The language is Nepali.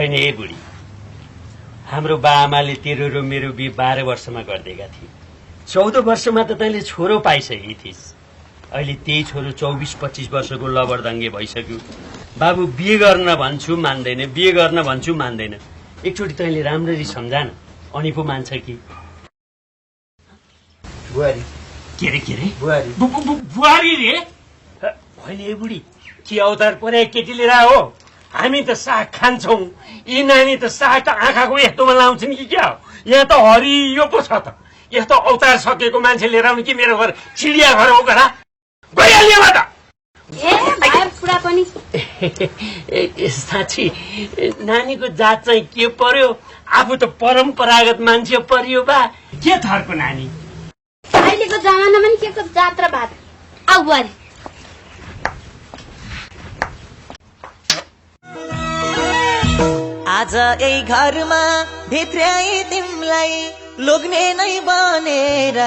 होइन ए बुढी, हाम्रो बाआमाले तेरो र मेरो बिहे 12 वर्षमा गरिदिएका थिए। 14 वर्षमा त तैँले छोरो पाइसकेकी थिइस्। अहिले त्यही छोरो 24-25 वर्षको लबरदङ्गे भइसक्यो। बाबु बिहे गर्न भन्छु मान्दैन, बिहे गर्न भन्छु मान्दैन। एकचोटि तैँले राम्ररी सम्झान, अनि पो मान्छ कि। बुहारी के रे बुहारी बुहारी रे होइन ए बुढी, के अवतार परे केटी लिएर हो? हामी त साग खान्छौँ, यी नानी त साग त आँखाको यस्तोमा लाउँछन् कि क्या हो? यहाँ त हरियो पो छ त। यस्तो अवतार सकेको मान्छे लिएर आउनु कि मेरो घर चिडिया घर हो गरा? गइहाल्यो त। पुरा पनि साँच्ची नानीको जात चाहिँ के पर्यो? आफू त परम्परागत मान्छे परियो बा। के थरको नानी? अहिलेको जमानामा नि के को जात र भात। आऊ बुहारी। आज यही घरमा भित्र्याई तिमलाई लोग्ने नै बनेर